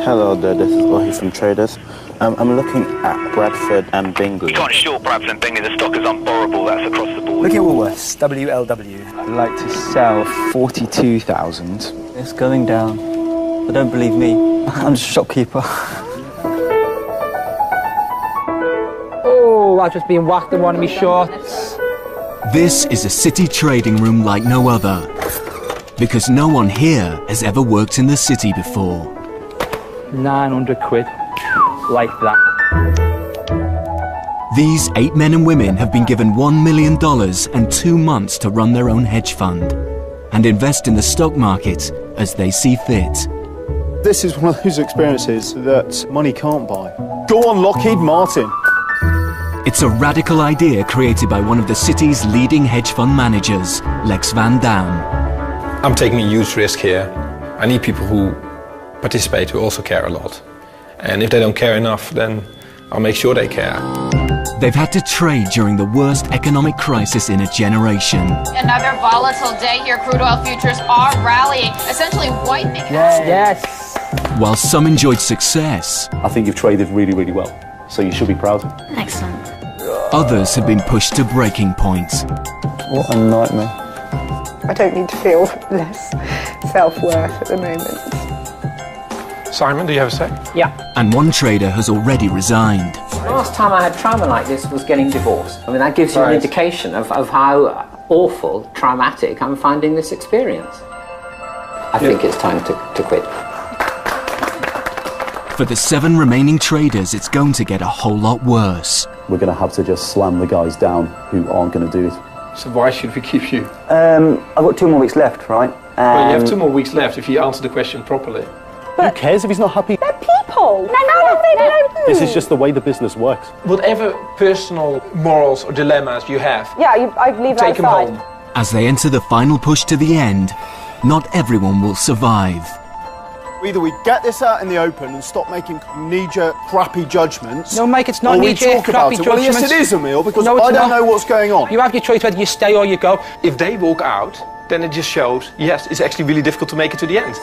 Hello there, this is Ohi from Traders. I'm looking at Bradford and Bingley. You can't short Bradford and Bingley, the stock is unborrowable, that's across the board. Looking at Woolworths, WLW. I'd like to sell 42,000. It's going down, but don't believe me. I'm just a shopkeeper. Oh, I've just been whacked in one of my shorts. This is a city trading room like no other, because no one here has ever worked in the city before. 900 quid, like that. These 8 men and women have been given $1 million and 2 months to run their own hedge fund and invest in the stock market as they see fit. This is one of those experiences that money can't buy. Go on, Lockheed Martin. It's a radical idea created by one of the city's leading hedge fund managers, Lex Van Dam. I'm taking a huge risk here. I need people who participate, who also care a lot. And if they don't care enough, then I'll make sure they care. They've had to trade during the worst economic crisis in a generation. Another volatile day here. Crude oil futures are rallying, essentially wiping out. Yes. While some enjoyed success, I think you've traded really, really well, so you should be proud. Excellent. others have been pushed to breaking point. What a nightmare. I don't need to feel less self-worth at the moment. Simon, do you have a say? Yeah. And one trader has already resigned. Last time I had trauma like this was getting divorced. I mean, that gives you an indication of how awful, traumatic I'm finding this experience. I think it's time to quit. For the 7 remaining traders, it's going to get a whole lot worse. We're going to have to just slam the guys down who aren't going to do it. So why should we keep you? I've got 2 more weeks left, right? Well, you have 2 more weeks left if you answer the question properly. Who cares if he's not happy? They're people! How long they known? This is just the way the business works. Whatever personal morals or dilemmas you have, Yeah, I'd leave take them outside. home. As they enter the final push to the end, not everyone will survive. Either we get this out in the open and stop making knee-jerk, crappy judgments. No, Mike, it's not or we knee-jerk, talk about crappy it. Well, yes, judgments. it is, Emil, because No, I it's don't not. know what's going on. You have your choice whether you stay or you go. If they walk out, then it just shows, yes, it's actually really difficult to make it to the end.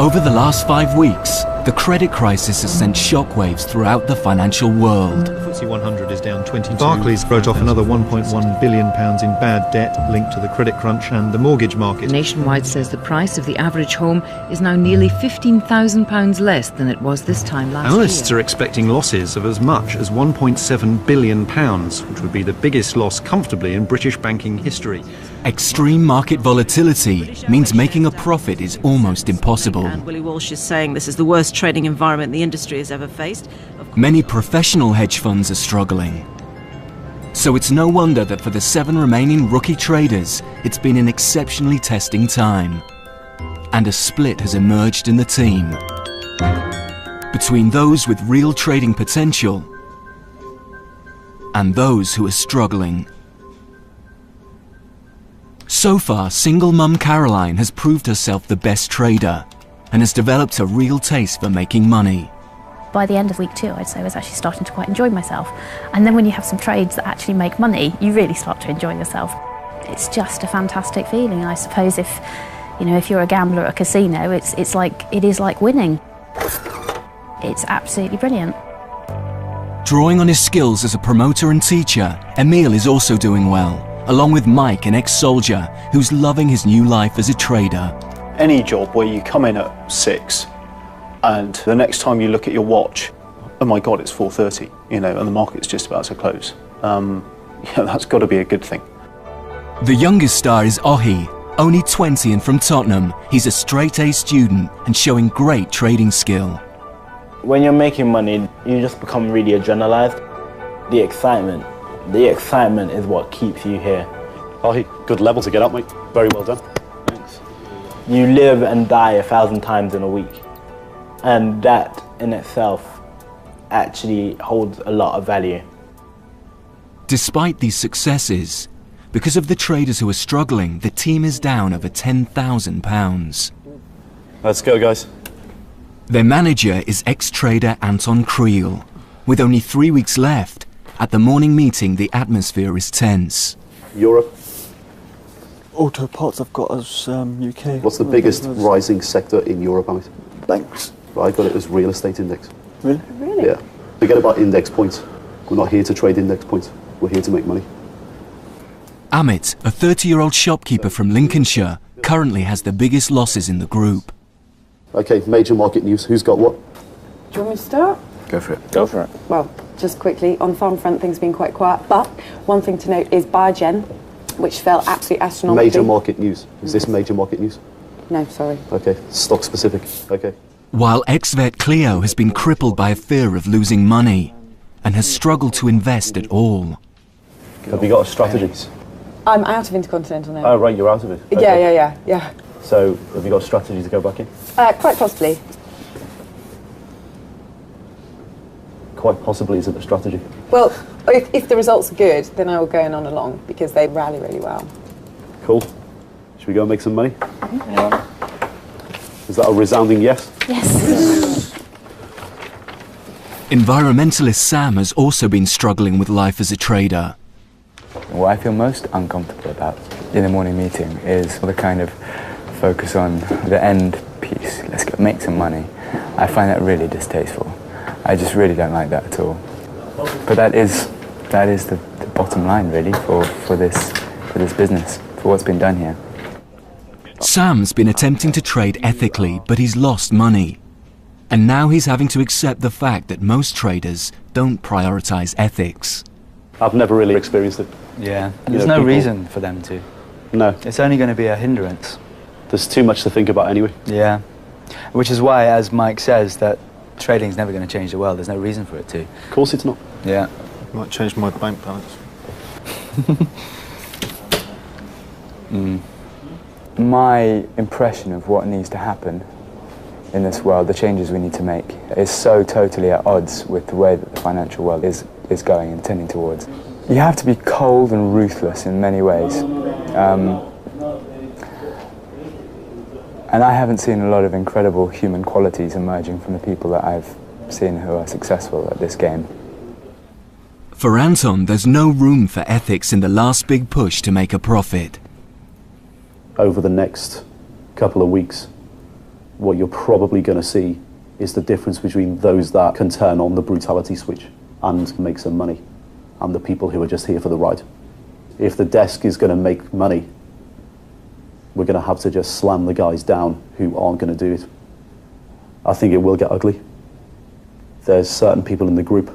Over the last 5 weeks, the credit crisis has sent shockwaves throughout the financial world. The FTSE 100 is down 22. Barclays wrote off another £1.1 billion in bad debt linked to the credit crunch and the mortgage market. Nationwide says the price of the average home is now nearly £15,000 less than it was this time last year. Analysts are expecting losses of as much as £1.7 billion, which would be the biggest loss comfortably in British banking history. Extreme market volatility means making a profit is almost impossible. And Willie Walsh is saying this is the worst trading environment the industry has ever faced. Many professional hedge funds are struggling. So it's no wonder that for the 7 remaining rookie traders, it's been an exceptionally testing time. And a split has emerged in the team between those with real trading potential and those who are struggling. So far, single mum Caroline has proved herself the best trader and has developed a real taste for making money. By the end of week 2, I'd say I was actually starting to quite enjoy myself. And then when you have some trades that actually make money, you really start to enjoy yourself. It's just a fantastic feeling. I suppose if you're a gambler at a casino, it is like winning. It's absolutely brilliant. Drawing on his skills as a promoter and teacher, Emil is also doing well, along with Mike, an ex-soldier who's loving his new life as a trader. Any job where you come in at 6 and the next time you look at your watch, oh my God, it's 4:30, and the market's just about to close. That's got to be a good thing. The youngest star is Ohi, only 20 and from Tottenham. He's a straight-A student and showing great trading skill. When you're making money, you just become really adrenalized. The excitement is what keeps you here. Oh, good level to get up, mate. Very well done. Thanks. You live and die 1,000 times in a week. And that in itself actually holds a lot of value. Despite these successes, Because of the traders who are struggling, the team is down over £10,000. Let's go, guys. Their manager is ex-trader Anton Kriel. With only 3 weeks left, at the morning meeting the atmosphere is tense. Europe. Auto parts I've got as UK. What's the biggest rising sector in Europe, Amit? Banks. I got it as real estate index. Really? Really? Yeah. Forget about index points. We're not here to trade index points. We're here to make money. Amit, a 30-year-old shopkeeper from Lincolnshire, currently has the biggest losses in the group. Okay, major market news. Who's got what? Do you want me to start? Go for it. Go for it. Well, just quickly, on the farm front, things have been quite quiet, but one thing to note is Biogen, which fell absolutely astronomically. Major market news. Is this major market news? No, sorry. Okay, stock specific. Okay. While ex-vet Cleo has been crippled by a fear of losing money and has struggled to invest at all. Have you got a strategy? I'm out of Intercontinental now. Oh, right, you're out of it. Okay. Yeah. So, have you got a strategy to go back in? Quite possibly. Quite possibly isn't a strategy. Well, if the results are good, then I will go in on along because they rally really well. Cool. Should we go and make some money? Yeah. Is that a resounding yes? Yes. Environmentalist Sam has also been struggling with life as a trader. What I feel most uncomfortable about in the morning meeting is the kind of focus on the end piece. Let's go make some money. I find that really distasteful. I just really don't like that at all. But that is the bottom line really for this business, for what's been done here. Sam's been attempting to trade ethically, but he's lost money. And now he's having to accept the fact that most traders don't prioritize ethics. I've never really experienced it. Yeah, there's no reason for them to. No. It's only going to be a hindrance. There's too much to think about anyway. Yeah, which is why, as Mike says, that trading's never going to change the world. There's no reason for it to. Of course it's not. Yeah. Might change my bank balance. My impression of what needs to happen in this world, the changes we need to make, is so totally at odds with the way that the financial world is going and tending towards. You have to be cold and ruthless in many ways. And I haven't seen a lot of incredible human qualities emerging from the people that I've seen who are successful at this game. For Anton, there's no room for ethics in the last big push to make a profit. Over the next couple of weeks, what you're probably going to see is the difference between those that can turn on the brutality switch and make some money, and the people who are just here for the ride. If the desk is going to make money, we're going to have to just slam the guys down who aren't going to do it. I think it will get ugly. There's certain people in the group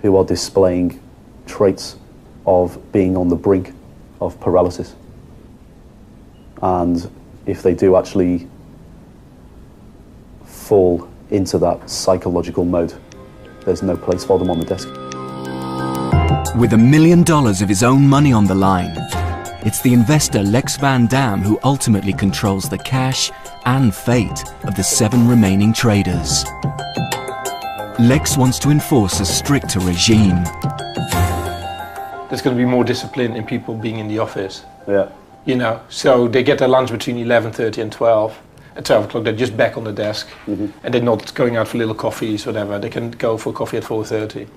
who are displaying traits of being on the brink of paralysis. And if they do actually fall into that psychological mode, there's no place for them on the desk. With $1 million of his own money on the line, it's the investor Lex Van Dam who ultimately controls the cash and fate of the 7 remaining traders. Lex wants to enforce a stricter regime. There's going to be more discipline in people being in the office. Yeah. You know, so they get their lunch between 11:30 and 12. At 12 o'clock they're just back on the desk, and they're not going out for little coffees, whatever. They can go for coffee at 4:30.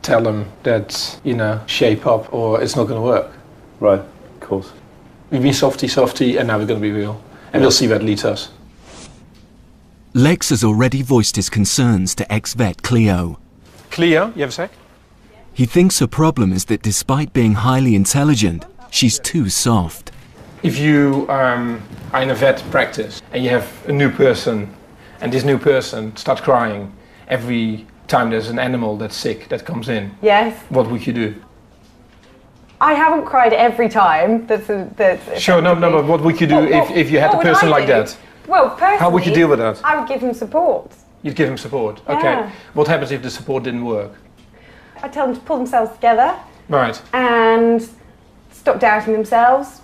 Tell them that, you know, shape up or it's not going to work. Right, of course. We've been softy, and now we're going to be real. And we'll see where it leads us. Lex has already voiced his concerns to ex-vet Cleo. Cleo, you have a sec? He thinks her problem is that despite being highly intelligent, she's too soft. If you are in a vet practice and you have a new person, and this new person starts crying every time there's an animal that's sick that comes in, Yes. what would you do? I haven't cried every time. That's Sure, no, but what would you do if you had a person like that? Well, personally, how would you deal with that? I would give him support. You'd give him support. Yeah. Okay. What happens if the support didn't work? I tell them to pull themselves together Right. and stop doubting themselves.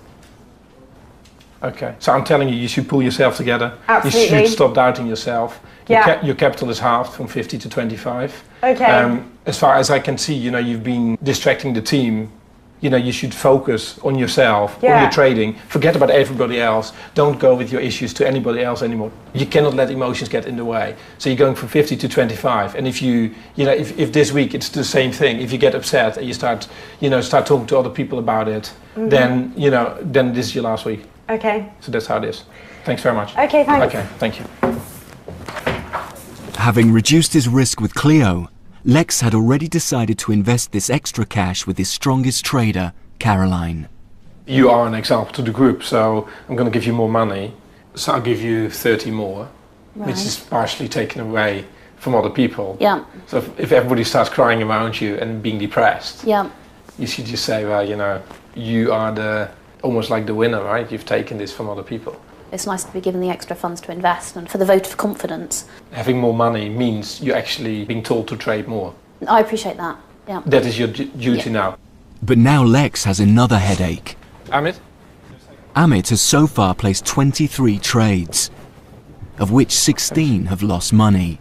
Okay. So I'm telling you, you should pull yourself together. Absolutely. You should stop doubting yourself. Yeah. Your capital is halved from 50 to 25. Okay. As far as I can see, you know, you've been distracting the team. you should focus on yourself, on Yeah. your trading. Forget about everybody else. Don't go with your issues to anybody else anymore. You cannot let emotions get in the way. So you're going from 50 to 25, and if if this week it's the same thing, if you get upset and you start talking to other people about it, then this is your last week. Okay. So that's how it is. Thanks very much. Okay, thanks. Okay, thank you. Having reduced his risk with Clio, Lex had already decided to invest this extra cash with his strongest trader, Caroline. You are an example to the group, so I'm going to give you more money. So I'll give you 30 more, which is partially taken away from other people. Yeah. So if everybody starts crying around you and being depressed, Yeah. you should just say, well, you are almost like the winner, right? You've taken this from other people. It's nice to be given the extra funds to invest and for the vote of confidence. Having more money means you're actually being told to trade more. I appreciate that. Yeah. That is your duty now. But now Lex has another headache. Amit? Amit has so far placed 23 trades, of which 16 have lost money.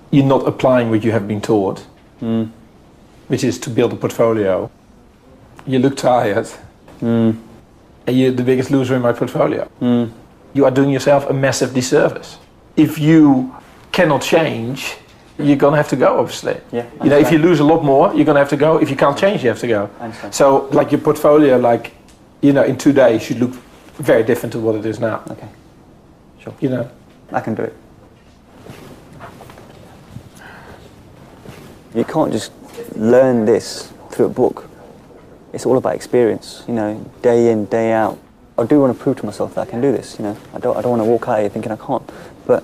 You're not applying what you have been taught, which is to build a portfolio. You look tired. And you're the biggest loser in my portfolio. You are doing yourself a massive disservice. If you cannot change, you're gonna have to go, obviously. Yeah, if you lose a lot more, you're gonna have to go. If you can't change, you have to go. So, like your portfolio, in 2 days should look very different to what it is now. Okay, sure. I can do it. You can't just learn this through a book. It's all about experience, day in, day out. I do want to prove to myself that I can do this, I don't want to walk out here thinking I can't. But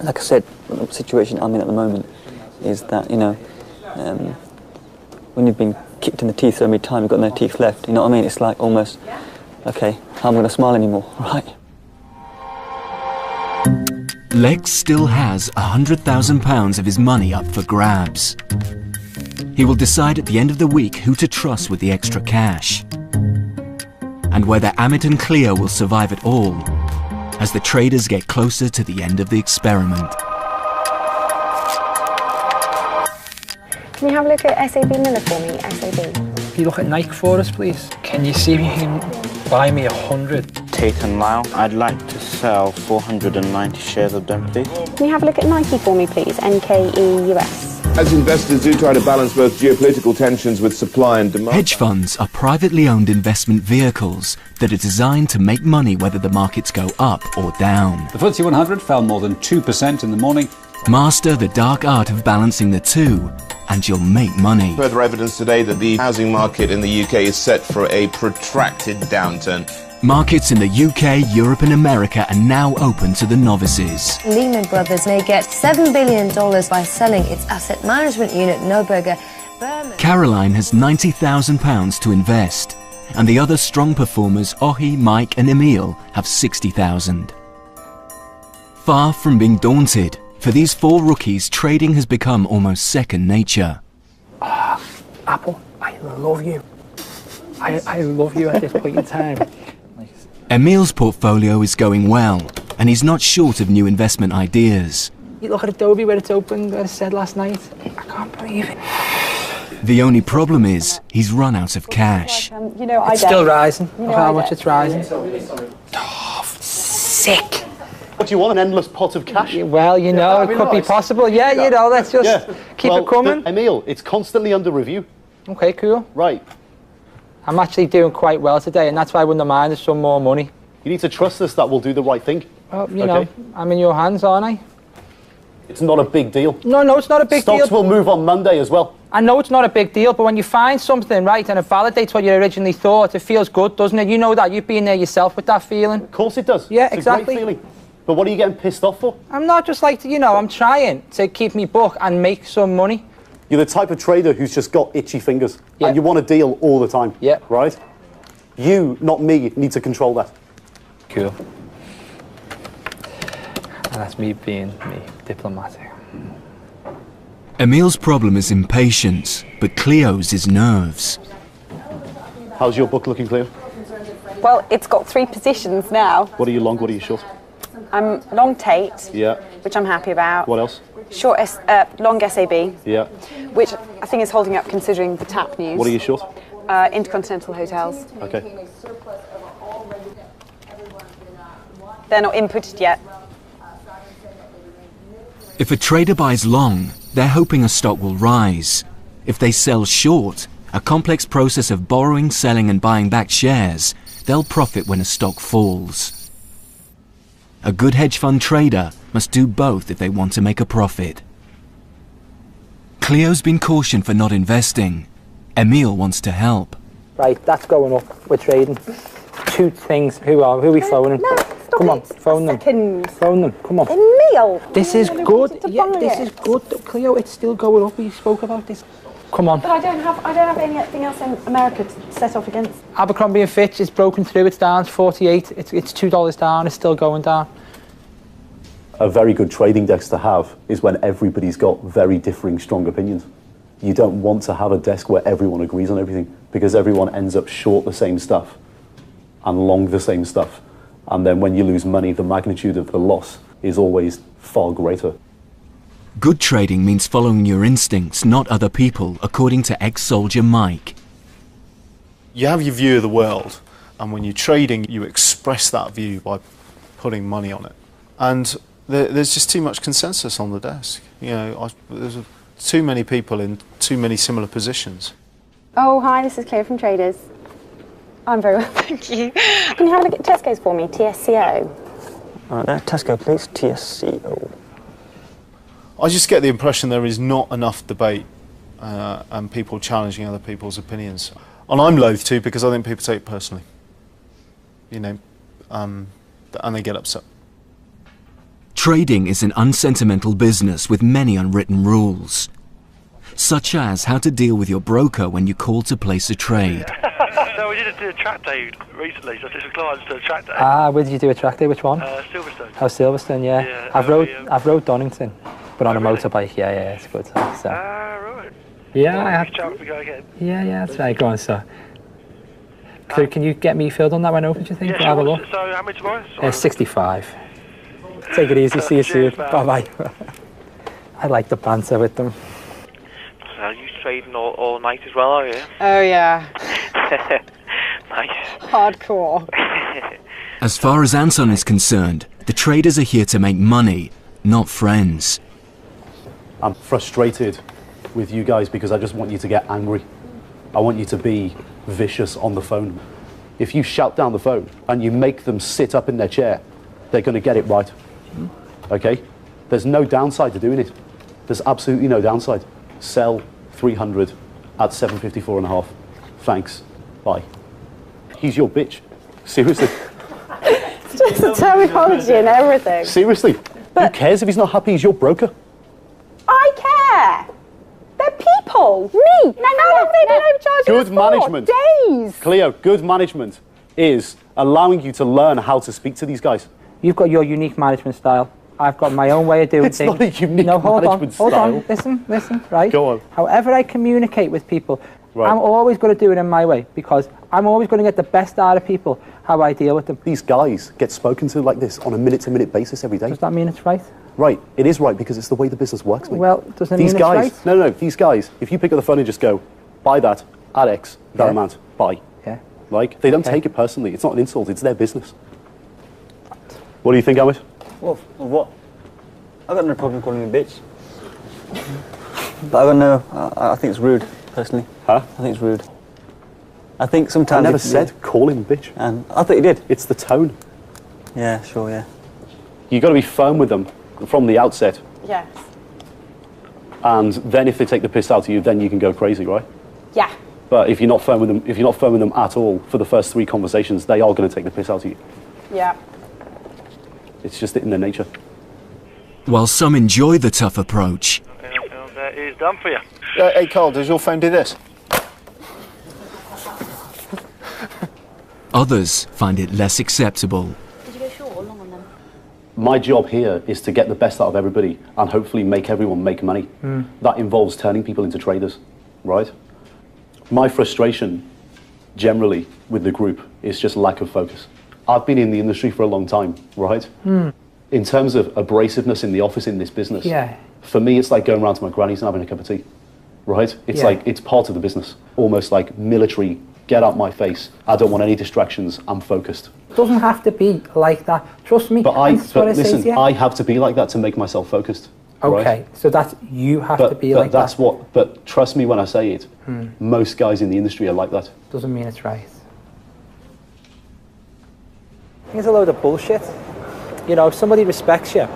like I said, the situation I'm in at the moment is that, when you've been kicked in the teeth so many times, you've got no teeth left, you know what I mean? It's like almost, okay, how am I going to smile anymore, right? Lex still has £100,000 of his money up for grabs. He will decide at the end of the week who to trust with the extra cash, and whether Amit and Clio will survive it all as the traders get closer to the end of the experiment. Can you have a look at SAB Miller for me, SAB? Can you look at Nike for us, please? Can you see if you can buy me 100? Tate and Lyle, I'd like to sell 490 shares of them, please. Can you have a look at Nike for me, please? NKE US. As investors do try to balance both geopolitical tensions with supply and demand. Hedge funds are privately owned investment vehicles that are designed to make money whether the markets go up or down. The FTSE 100 fell more than 2% in the morning. Master the dark art of balancing the two, and you'll make money. Further evidence today that the housing market in the UK is set for a protracted downturn. Markets in the UK, Europe and America are now open to the novices. Lehman Brothers may get $7 billion by selling its asset management unit, Neuberger Berman. Caroline has £90,000 to invest, and the other strong performers, Ohi, Mike and Emil, have £60,000. Far from being daunted, for these four rookies, trading has become almost second nature. Apple, I love you. I love you at this point in time. Emil's portfolio is going well, and he's not short of new investment ideas. You look at Adobe where it's open, as I said last night. I can't believe it. The only problem is he's run out of cash. It's still rising. Look how much it's rising. Sick. What do you want, an endless pot of cash? Well, it could be possible. Yeah, let's just keep it coming. Emil, it's constantly under review. Okay, cool. Right. I'm actually doing quite well today, and that's why I wouldn't mind some more money. You need to trust us that we'll do the right thing. Well, I'm in your hands, aren't I? It's not a big deal. No, it's not a big deal. Stocks will move on Monday as well. I know it's not a big deal, but when you find something, right, and it validates what you originally thought, it feels good, doesn't it? You know that. You've been there yourself with that feeling. Of course it does. Yeah, it's exactly. A great feeling. But what are you getting pissed off for? I'm not just like, I'm trying to keep me book and make some money. You're the type of trader who's just got itchy fingers. Yeah. And you want a deal all the time. Yeah. Right? You, not me, need to control that. Cool. And that's me being me, diplomatic. Emil's problem is impatience, but Cleo's is nerves. How's your book looking, Cleo? Well, it's got 3 positions now. What are you long, what are you short? I'm long Tate, Yeah. which I'm happy about. What else? Long SAB, Yeah. which I think is holding up considering the tap news. What are you short? Intercontinental hotels. Okay. They're not inputted yet. If a trader buys long, they're hoping a stock will rise. If they sell short, a complex process of borrowing, selling and buying back shares, they'll profit when a stock falls. A good hedge fund trader must do both if they want to make a profit. Cleo's been cautioned for not investing. Emil wants to help. Right, that's going up. We're trading. Two things. Who are we phoning? No, stop come on, it. phone them. Seconds. Phone them. Come on. Emil! This is good. Yeah, this is good. Cleo, it's still going up. We spoke about this. Come on. But I don't have anything else in America to set off against. Abercrombie and Fitch is broken through. It's down to 48. It's $2 down. It's still going down. A very good trading desk to have is when everybody's got very differing strong opinions. You don't want to have a desk where everyone agrees on everything, because everyone ends up short the same stuff and long the same stuff. And then when you lose money, the magnitude of the loss is always far greater. Good trading means following your instincts, not other people, according to ex-soldier Mike. You have your view of the world, and when you're trading, you express that view by putting money on it. And there's just too much consensus on the desk. You know, there's too many people in too many similar positions. Oh, hi, this is Cleo from Traders. I'm very well, thank you. Can you have a look at Tesco's for me, TSCO? Right there, Tesco please, TSCO. I just get the impression there is not enough debate and people challenging other people's opinions. And I'm loath to, because I think people take it personally. You know, and they get upset. Trading is an unsentimental business with many unwritten rules, such as how to deal with your broker when you call to place a trade. So we did a track day recently, so I did some clients to a track day. Ah, where did you do a track day? Which one? Silverstone. Oh, Silverstone, yeah. I've rode Donington, but on a motorbike. Yeah, it's good. So. Right. Yeah, I have. Chance to go again. Yeah, that's right. Go on, sir. So can you get me filled on that one open, do you think? Yeah, Have a look. So how many tomorrow? 65. Take it easy. See you soon. Bye-bye. I like the banter with them. So you trading all night as well, are you? Oh, yeah. Nice. Hardcore. As far as Anton is concerned, the traders are here to make money, not friends. I'm frustrated with you guys because I just want you to get angry. I want you to be vicious on the phone. If you shout down the phone and you make them sit up in their chair, they're going to get it right. Okay? There's no downside to doing it. There's absolutely no downside. Sell 300 at 754.5. Thanks. Bye. He's your bitch. Seriously. It's just the terminology and everything. Seriously. Who cares if he's not happy? He's your broker. I care. They're people. Me. How long have they been overcharging Good us for? management. Days. Cleo, good management is allowing you to learn how to speak to these guys. You've got your unique management style. I've got my own way of doing things. It's not a unique management hold style. on, listen, right? Go on. However I communicate with people, Right. I'm always going to do it in my way, because I'm always going to get the best out of people, how I deal with them. These guys get spoken to like this on a minute-to-minute basis every day. Does that mean it's right? Right, it is right, because it's the way the business works, mate. Well, doesn't it These mean guys, it's right? No, these guys, if you pick up the phone and just go, buy that, at X, that Yeah. amount, buy. Yeah. Like, they don't take it personally. It's not an insult, it's their business. What do you think, Amit? Well, what? I've got no problem calling you a bitch. But I don't know, I think it's rude, personally. Huh? I think it's rude. I think sometimes... I never said call him a bitch. And I thought you did. It's the tone. Yeah, sure, yeah. You've got to be firm with them from the outset. Yes. And then if they take the piss out of you, then you can go crazy, right? Yeah. But if you're not firm with them, at all for the first 3 conversations, they are going to take the piss out of you. Yeah. It's just in their nature. While some enjoy the tough approach, That is done for you. Hey, Carl, does your phone do this? others find it less acceptable. Did you go short or long on them? My job here is to get the best out of everybody and hopefully make everyone make money. That involves turning people into traders, right? My frustration generally with the group is just lack of focus. I've been in the industry for a long time, right? In terms of abrasiveness in the office in this business, Yeah. for me it's like going around to my granny's and having a cup of tea. right? It's Yeah. like, it's part of the business. Almost like military, get out my face. I don't want any distractions. I'm focused. It doesn't have to be like that. Trust me. But listen, to you. I have to be like that to make myself focused. Okay, right? so that's, you have to be like that's that. But trust me when I say it, most guys in the industry are like that. Doesn't mean it's right. I think it's a load of bullshit. You know, if somebody respects you,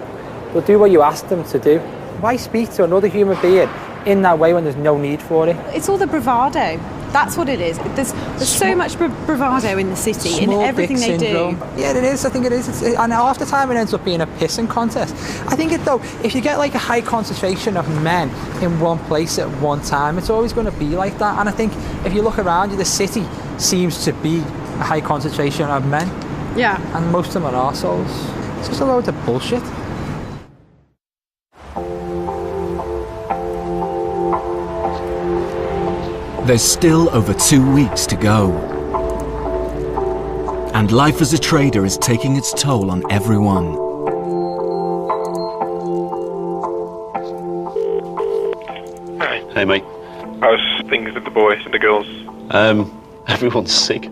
they'll do what you ask them to do. Why speak to another human being in that way when there's no need for it? It's all the bravado. That's what it is. There's so much bravado in the city, in everything they do. Yeah, it is. I think it is. And half the time it ends up being a pissing contest. I think though, if you get like a high concentration of men in one place at one time, it's always going to be like that. And I think if you look around you, the city seems to be a high concentration of men. Yeah. And most of them are arseholes. It's just a load of bullshit. There's still over 2 weeks to go. And life as a trader is taking its toll on everyone. Hi. Hey, mate. How's things with the boys and the girls? Everyone's sick.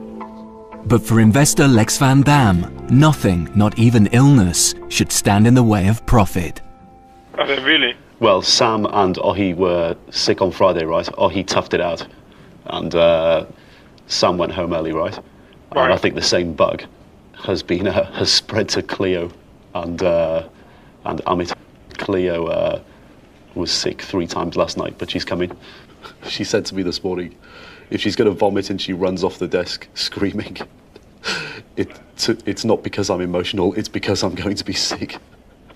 But for investor Lex van Dam, nothing, not even illness, should stand in the way of profit. Are they really? Well, Sam and Ohi were sick on Friday, right? Ohi toughed it out. And Sam went home early, right? And I think the same bug has spread to Cleo and Amit. Cleo was sick 3 times last night, but she's coming. She said to me this morning, if she's going to vomit and she runs off the desk screaming, it's not because I'm emotional, it's because I'm going to be sick.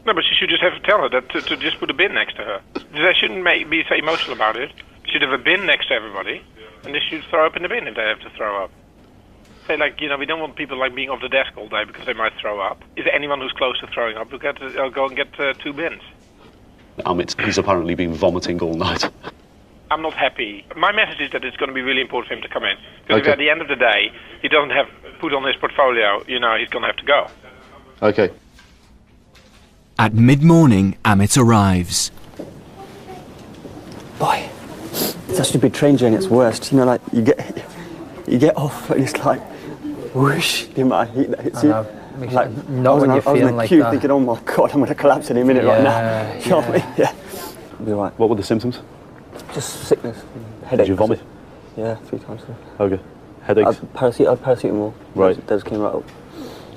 No, but she should just have to tell her that to just put a bin next to her. They shouldn't be so emotional about it. She should have a bin next to everybody, and they should throw up in the bin if they have to throw up. Say, like, you know, we don't want people like being off the desk all day because they might throw up. Is there anyone who's close to throwing up? We'll go and get 2 bins. He's apparently been vomiting all night. I'm not happy. My message is that it's going to be really important for him to come in. Because if at the end of the day, he doesn't have put on his portfolio, you know, he's going to have to go. Okay. At mid-morning, Amit arrives. Boy, it's a stupid train journey, it's worst. You know, like, you get off and it's like, whoosh, the amount of heat that hits you. Like, I was in the queue thinking, oh my God, I'm going to collapse any minute right now. You know what I mean? Yeah. Be all right. What were the symptoms? Just sickness, headache. Did you vomit? Yeah, 3 times. Okay. Headaches? Paracetamol. Right. That just came right up.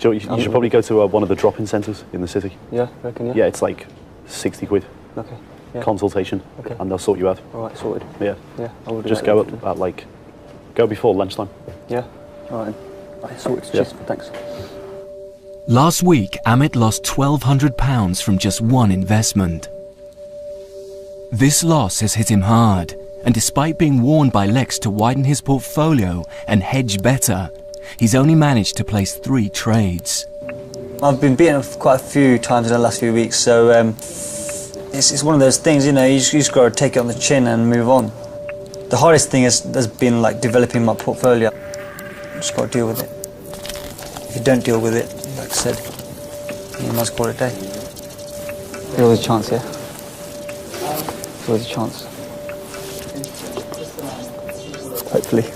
You should probably go to one of the drop-in centres in the city. Yeah, I reckon, yeah. Yeah, it's like 60 quid. Okay. Yeah. Consultation. Okay. And they'll sort you out. All right, sorted. Yeah. Yeah, I will do Just that go later. go before lunchtime. Yeah. All right. All right, sorted. Cheers. Thanks. Last week, Amit lost £1,200 from just one investment. This loss has hit him hard, and despite being warned by Lex to widen his portfolio and hedge better, he's only managed to place 3 trades. I've been beaten quite a few times in the last few weeks, so it's one of those things, you know, you just got to take it on the chin and move on. The hardest thing has been like developing my portfolio. Just got to deal with it. If you don't deal with it, like I said, you must call it a day. There's always a chance, yeah? There's always a chance. Hopefully.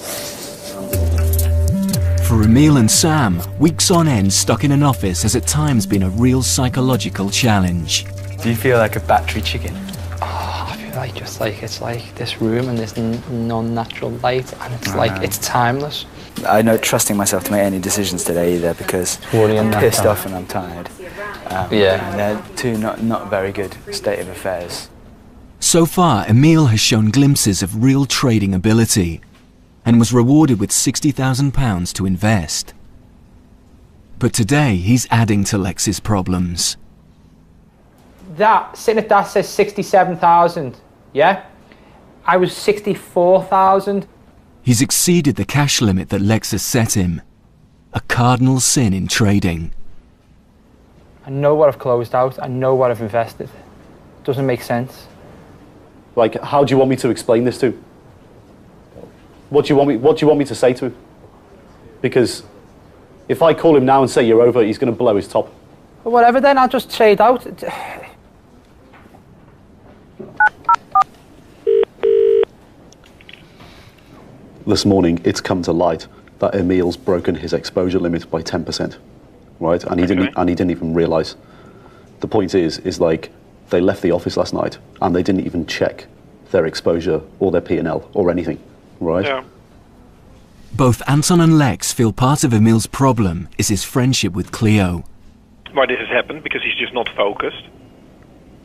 For Emil and Sam, weeks on end stuck in an office has at times been a real psychological challenge. Do you feel like a battery chicken? Oh, I feel like it's like this room and this non-natural light, and it's like it's timeless. I know trusting myself to make any decisions today either because I'm pissed off and I'm tired. And they're 2 not very good state of affairs. So far, Emil has shown glimpses of real trading ability and was rewarded with £60,000 to invest. But today, he's adding to Lex's problems. That, sitting at that says 67,000, yeah? I was 64,000. He's exceeded the cash limit that Lex has set him, a cardinal sin in trading. I know what I've closed out, I know what I've invested. Doesn't make sense. Like, how do you want me to explain this to? What do you want me to say to him? Because if I call him now and say you're over, he's going to blow his top. Well, whatever then, I'll just trade out. this morning it's come to light that Emil's broken his exposure limit by 10%, right? And he didn't even realise. The point is like they left the office last night and they didn't even check their exposure or their P&L or anything, right? Yeah. Both Anton and Lex feel part of Emil's problem is his friendship with Cleo. Why this has happened? Because he's just not focused.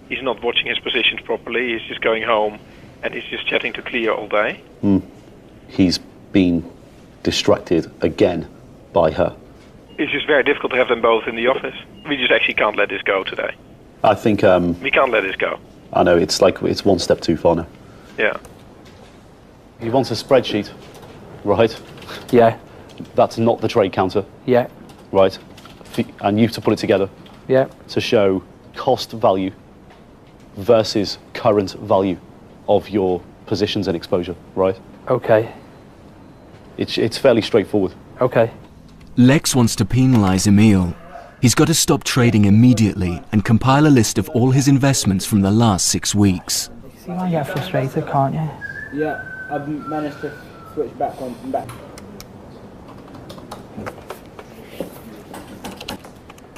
He's not watching his positions properly. He's just going home and he's just chatting to Cleo all day. He's been distracted again by her. It's just very difficult to have them both in the office. We just actually can't let this go today. I think... we can't let this go. I know, it's like it's one step too far now. Yeah. He wants a spreadsheet, right? Yeah. That's not the trade counter. Yeah. Right? And you have to put it together. Yeah. To show cost value versus current value of your positions and exposure, right? Okay. It's fairly straightforward. Okay. Lex wants to penalise Emil. He's got to stop trading immediately and compile a list of all his investments from the last 6 weeks. See why you get frustrated, can't you? Yeah, I've managed to switch back on and back.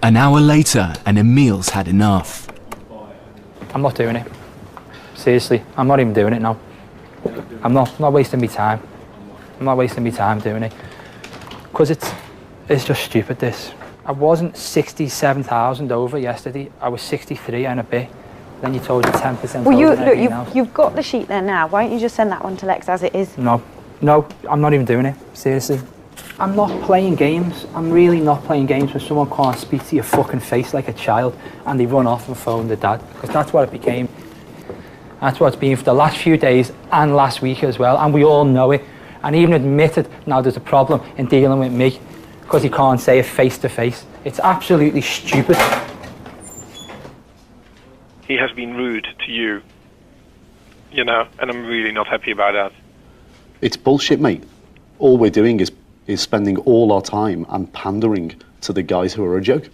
An hour later, and Emil's had enough. I'm not doing it. Seriously, I'm not even doing it now. I'm not wasting my time. I'm not wasting my time doing it. Because it's just stupid, this. I wasn't 67,000 over yesterday. I was 63 and a bit. Then you told me 10% Well, over. you've got the sheet there now. Why don't you just send that one to Lex as it is? No, I'm not even doing it. Seriously. I'm not playing games. I'm really not playing games where someone can't speak to your fucking face like a child and they run off and phone their dad. Because that's what it became. That's what it's been for the last few days and last week as well. And we all know it. And even admitted now there's a problem in dealing with me because he can't say it face to face. It's absolutely stupid. He has been rude to you, you know, and I'm really not happy about that. It's bullshit, mate. All we're doing is spending all our time and pandering to the guys who are a joke.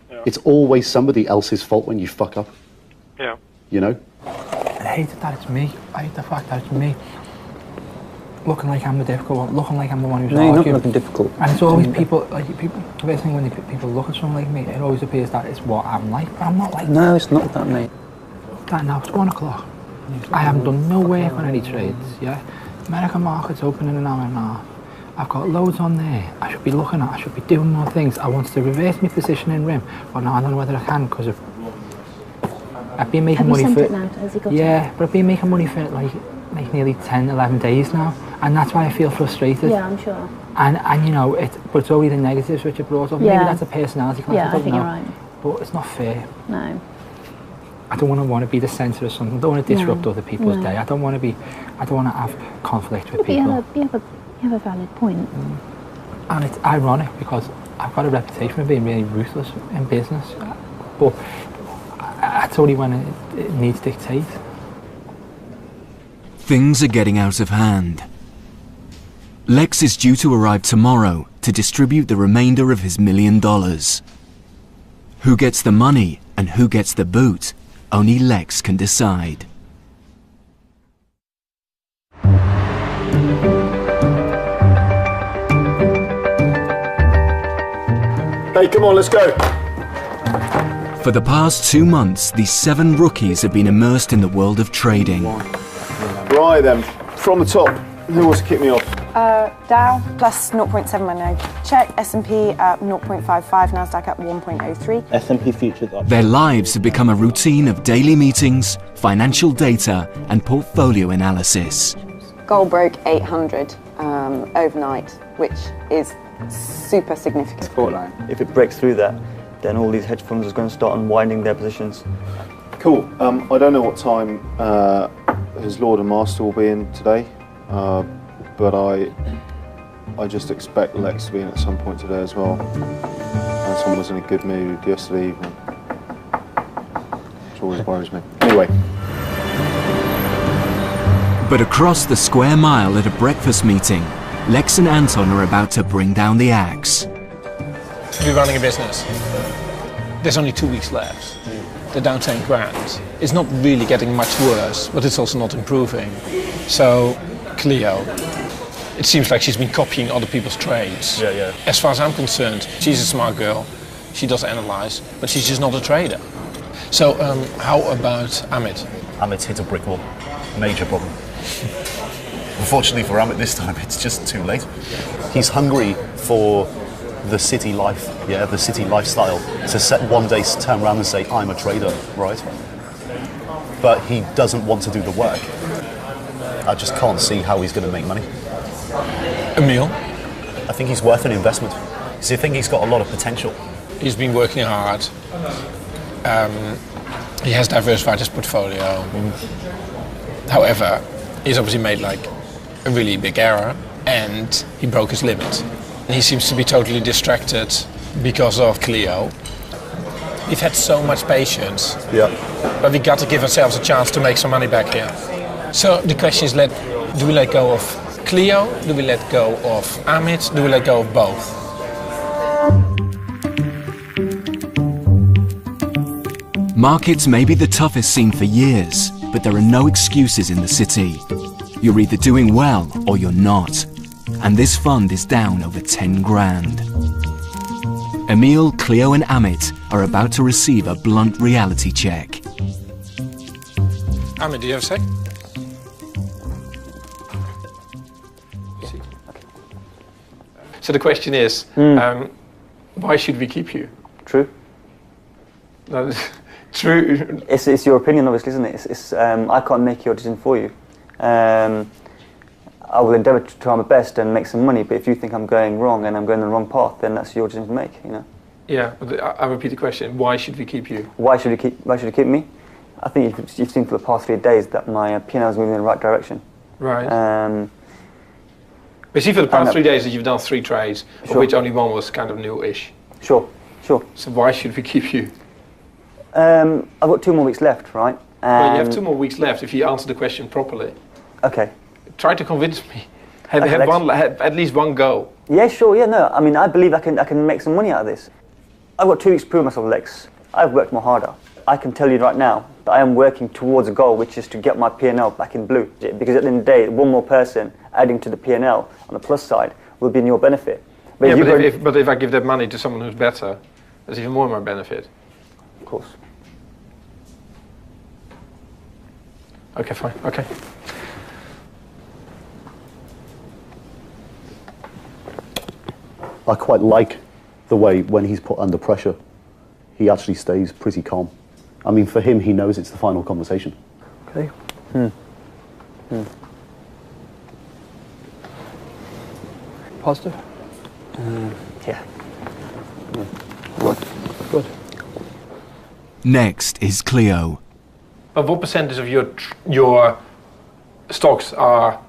Yeah. It's always somebody else's fault when you fuck up. Yeah. You know? I hate that it's me. I hate the fact that it's me. Looking like I'm the difficult one, looking like I'm the one who's arguing. No, you're not looking difficult. And it's always people, like people, the best thing when people look at someone like me, it always appears that it's what I'm like, but I'm not like that. No, it's not that, mate. That now, it's 1 o'clock. I haven't done no work on any trades, yeah? American market's open in an hour and a half. I've got loads on there. I should be looking at, I should be doing more things. I want to reverse my position in RIM, but now I don't know whether I can because of... I've been making money for... Yeah, but I've been making money for like nearly 10, 11 days now, and that's why I feel frustrated. Yeah, I'm sure. And you know, but it's only the negatives which are brought up. Yeah. Maybe that's a personality clash. Yeah, I think you're right. But it's not fair. No. I don't want to be the centre of something. I don't want to disrupt other people's day. I don't want to have conflict with people. You have a valid point. And it's ironic because I've got a reputation of being really ruthless in business, but that's only when it needs dictate. Things are getting out of hand. Lex is due to arrive tomorrow to distribute the remainder of his $1 million. Who gets the money and who gets the boot, only Lex can decide. Hey, come on, let's go. For the past 2 months, these 7 rookies have been immersed in the world of trading. Right then, from the top, who wants to kick me off? Dow plus 0.719. Check. S&P at 0.55. Nasdaq at 1.03. S&P futures up. Their lives have become a routine of daily meetings, financial data, and portfolio analysis. Gold broke 800 overnight, which is super significant. Support line. If it breaks through that, then all these hedge funds are going to start unwinding their positions. Cool. I don't know what time his Lord and Master will be in today, but I just expect Lex to be in at some point today as well. Someone was in a good mood yesterday evening, which always worries me. Anyway. But across the square mile at a breakfast meeting, Lex and Anton are about to bring down the axe. We're running a business. There's only 2 weeks left. The down 10 grand is not really getting much worse, but it's also not improving. So, Cleo, it seems like she's been copying other people's trades. Yeah, yeah. As far as I'm concerned, she's a smart girl. She does analyze, but she's just not a trader. So how about Amit? Amit's hit a brick wall. Major problem. Unfortunately for Amit this time, it's just too late. He's hungry for the city life, yeah, the city lifestyle. To set one day turn around and say, I'm a trader, right? But he doesn't want to do the work. I just can't see how he's going to make money. Emil? I think he's worth an investment. So I think he's got a lot of potential. He's been working hard. He has diversified his portfolio. However, he's obviously made like a really big error and he broke his limit. He seems to be totally distracted because of Clio. We've had so much patience, but we got to give ourselves a chance to make some money back here. So the question is, do we let go of Clio? Do we let go of Amit? Do we let go of both? Markets may be the toughest scene for years, but there are no excuses in the city. You're either doing well or you're not. And this fund is down over 10 grand. Emil, Clio and Amit are about to receive a blunt reality check. Amit, do you have a sec? So the question is, why should we keep you? True. No, true. It's your opinion, obviously, isn't it? I can't make your decision for you. I will endeavour to try my best and make some money, but if you think I'm going wrong and I'm going the wrong path, then that's your decision to make, you know. Yeah, but I repeat the question, why should we keep you? Why should you keep me? I think you've seen for the past 3 days that my P&L is moving in the right direction. Right. We see for the past 3 days that you've done 3 trades, of which only one was kind of new-ish. Sure. So why should we keep you? I've got 2 more weeks left, right? Well, you have 2 more weeks left if you answer the question properly. Okay. Try to convince me. Have at least one go. Yeah, sure, yeah, no. I mean, I believe I can make some money out of this. I've got 2 weeks to prove myself, Lex. I've worked more harder. I can tell you right now that I am working towards a goal, which is to get my P&L back in blue. Because at the end of the day, one more person adding to the P&L on the plus side will be in your benefit. But if I give that money to someone who's better, that's even more my benefit. Of course. Okay, fine. Okay. I quite like the way when he's put under pressure, he actually stays pretty calm. I mean, for him, he knows it's the final conversation. Okay. Positive? Yeah. Good. Next is Clio. But what percentage of your stocks are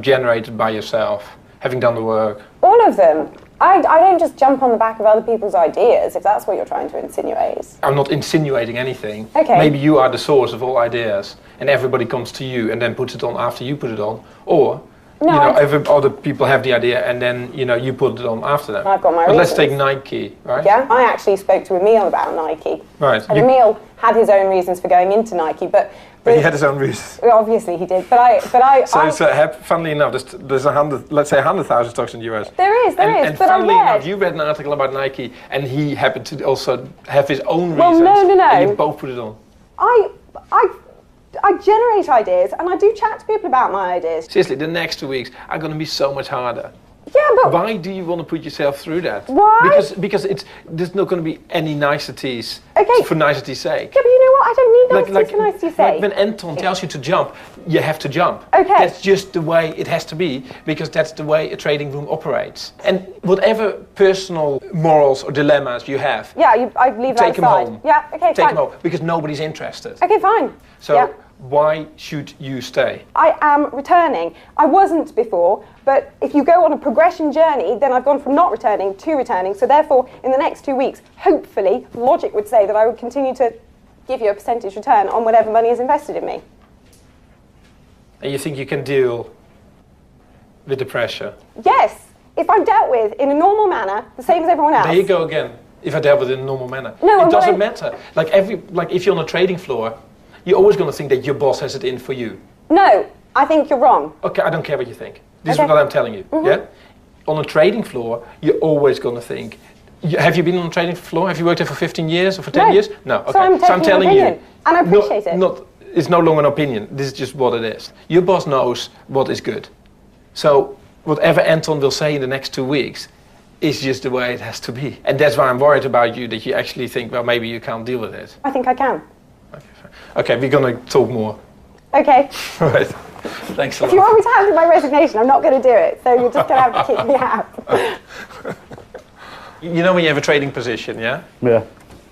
generated by yourself, having done the work? All of them. I don't just jump on the back of other people's ideas, if that's what you're trying to insinuate. I'm not insinuating anything. Okay. Maybe you are the source of all ideas, and everybody comes to you and then puts it on after you put it on. Or, other people have the idea and then, you put it on after them. I've got my But reasons. let's take Nike, right? Yeah, I actually spoke to Emil about Nike. Right. And Emil had his own reasons for going into Nike, but he had his own reasons. Well, obviously he did, but I. Funnily enough, there's 100,000 stocks in the US. There is, and but funnily I read. enough, you read an article about Nike, and he happened to also have his own Well, reasons. no. And you both put it on. I generate ideas, and I do chat to people about my ideas. Seriously, the next 2 weeks are going to be so much harder. Yeah, but why do you want to put yourself through that? Why? Because there's not going to be any niceties for nicety's sake. Yeah, but you know what? I don't need niceties for nicety's sake. Like when Anton tells you to jump, you have to jump. Okay. That's just the way it has to be, because that's the way a trading room operates. And whatever personal morals or dilemmas you have, I leave that take them aside. home. Yeah, okay, Take fine. them home, because nobody's interested. Okay, fine. So why should you stay? I am returning. I wasn't before, but if you go on a progression journey, then I've gone from not returning to returning. So therefore, in the next 2 weeks, hopefully, logic would say that I would continue to give you a percentage return on whatever money is invested in me. And you think you can deal with the pressure? Yes, if I'm dealt with in a normal manner, the same as everyone else. There you go again. If I dealt with it in a normal manner. No, it doesn't matter. Like if you're on a trading floor, you're always going to think that your boss has it in for you. No, I think you're wrong. Okay, I don't care what you think. This is what I'm telling you. Yeah. On a trading floor, you're always going to think. Have you been on a trading floor? Have you worked there for 15 years or for 10 years? No. Okay. So I'm telling you, and I appreciate it. It's no longer an opinion. This is just what it is. Your boss knows what is good. So whatever Anton will say in the next 2 weeks is just the way it has to be. And that's why I'm worried about you, that you actually think, well, maybe you can't deal with it. I think I can. Okay, we're going to talk more. Okay. All right. Thanks a lot. If you want me to hand in my resignation, I'm not going to do it. So you're just going to have to kick me out. You know when you have a trading position, yeah? Yeah.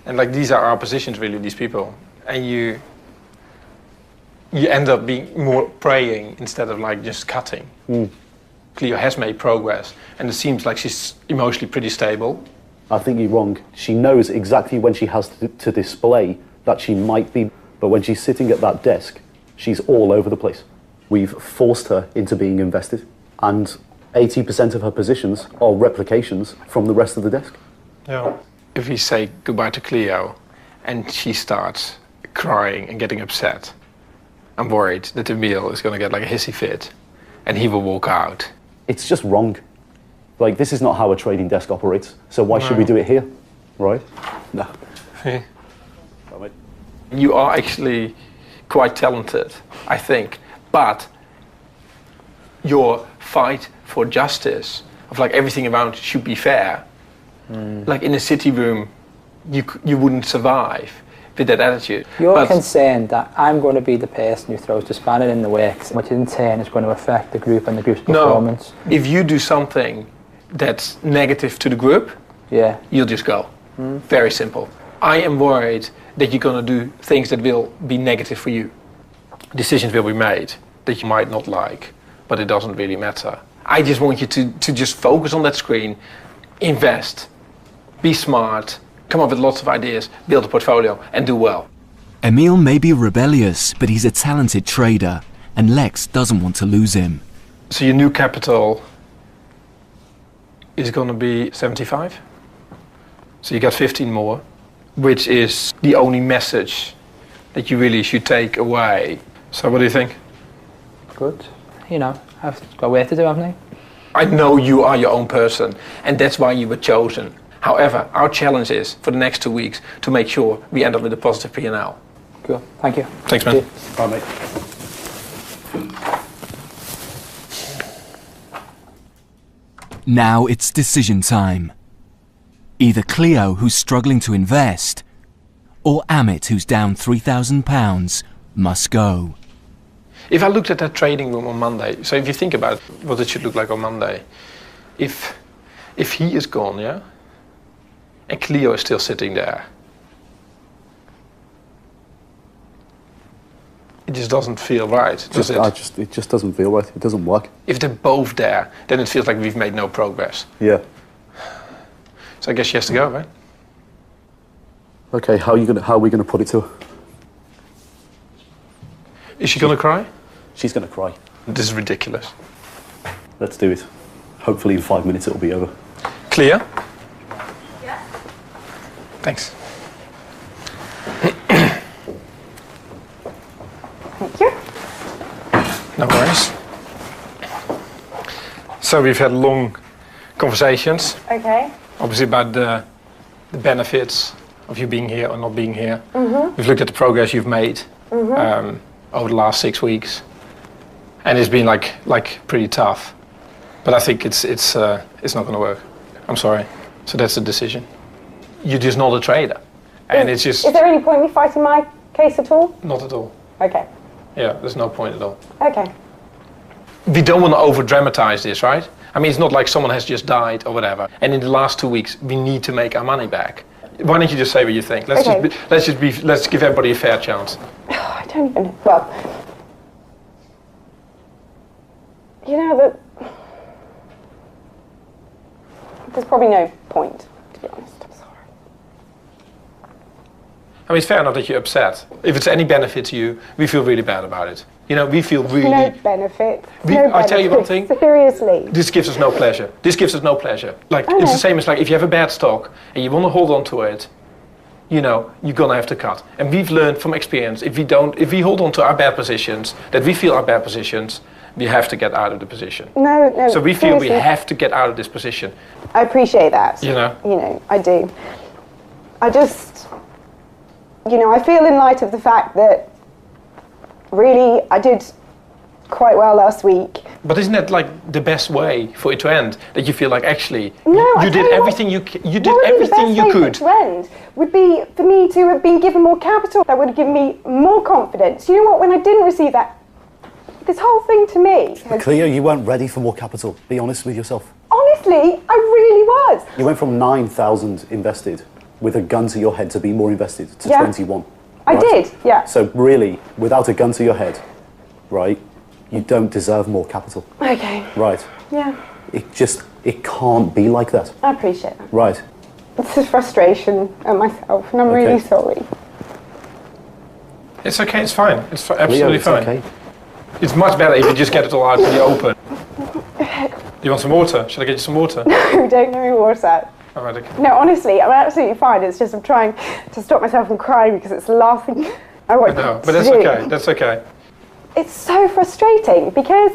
And like these are our positions, really, these people. And you end up being more praying instead of like just cutting. Cleo has made progress, and it seems like she's emotionally pretty stable. I think you're wrong. She knows exactly when she has to display that she might be, but when she's sitting at that desk, she's all over the place. We've forced her into being invested, and 80% of her positions are replications from the rest of the desk. Yeah. If we say goodbye to Cleo, and she starts crying and getting upset, I'm worried that Emil is going to get like a hissy fit, and he will walk out. It's just wrong. Like, this is not how a trading desk operates, so why should we do it here, right? No. You are actually quite talented, I think, but your fight for justice, of like everything around should be fair, like in a city room, you wouldn't survive with that attitude. You're concerned that I'm going to be the person who throws the spanner in the works, which in turn is going to affect the group and the group's performance. No, if you do something that's negative to the group, you'll just go. Very simple. I am worried that you're going to do things that will be negative for you. Decisions will be made that you might not like, but it doesn't really matter. I just want you to just focus on that screen, invest, be smart, come up with lots of ideas, build a portfolio, and do well. Emil may be rebellious, but he's a talented trader, and Lex doesn't want to lose him. So your new capital is going to be 75? So you got 15 more, which is the only message that you really should take away. So what do you think? Good. You know, I've got work to do, haven't I? I know you are your own person, and that's why you were chosen. However, our challenge is, for the next 2 weeks, to make sure we end up with a positive P&L. Cool. Thank you. Thanks, man. Bye, mate. Now it's decision time. Either Cleo, who's struggling to invest, or Amit, who's down £3,000, must go. If I looked at that trading room on Monday, so if you think about what it should look like on Monday, if he is gone, yeah, and Cleo is still sitting there, it just doesn't feel right, does it? It just doesn't feel right. It doesn't work. If they're both there, then it feels like we've made no progress. Yeah. So I guess she has to go, right? Okay, how are we gonna put it to her? Is she gonna cry? She's gonna cry. This is ridiculous. Let's do it. Hopefully in 5 minutes it'll be over. Clear? Yeah. Thanks. Thank you. No worries. So we've had long conversations. Okay. Obviously about the benefits of you being here or not being here. Mm-hmm. We've looked at the progress you've made over the last 6 weeks, and it's been like pretty tough. But I think it's not going to work. I'm sorry. So that's the decision. You're just not a trader, and it's just. Is there any point in me fighting my case at all? Not at all. Okay. Yeah, there's no point at all. Okay. We don't want to over-dramatize this, right? I mean, it's not like someone has just died or whatever. And in the last 2 weeks, we need to make our money back. Why don't you just say what you think? Let's give everybody a fair chance. I don't even. Well, you know that. There's probably no point, to be honest. I'm sorry. I mean, it's fair enough that you're upset. If it's any benefit to you, we feel really bad about it. You know, we feel really... No benefit. I tell you one thing. Seriously. This gives us no pleasure. This gives us no pleasure. Like, it's the same as like if you have a bad stock and you want to hold on to it, you know, you're going to have to cut. And we've learned from experience, if we hold on to our bad positions, that we feel are bad positions, We have to get out of the position. No, no. So we feel we seriously. have to get out of this position. I appreciate that. You know, I do. I just, I feel in light of the fact that really I did quite well last week. But isn't that like the best way for it to end? That you feel like actually No, you did everything you did everything you could. The best way for it to end would be for me to have been given more capital. That would have given me more confidence. You know what? When I didn't receive that, this whole thing to me. Cleo, you weren't ready for more capital. Be honest with yourself. Honestly, I really was. You went from 9,000 invested with a gun to your head to be more invested to 21. I right? did, yeah. So really, without a gun to your head, right, you don't deserve more capital. Okay. Right. Yeah, It can't be like that. I appreciate that. Right. It's a frustration at myself, and I'm really sorry. It's okay. It's fine. It's absolutely it's fine. okay. It's much better if you just get it all out in the open. Do you want some water? Should I get you some water? No, don't give me water. All right, okay. No, honestly, I'm absolutely fine. It's just I'm trying to stop myself from crying because it's the last thing I want No, to but that's do. okay. That's okay. It's so frustrating because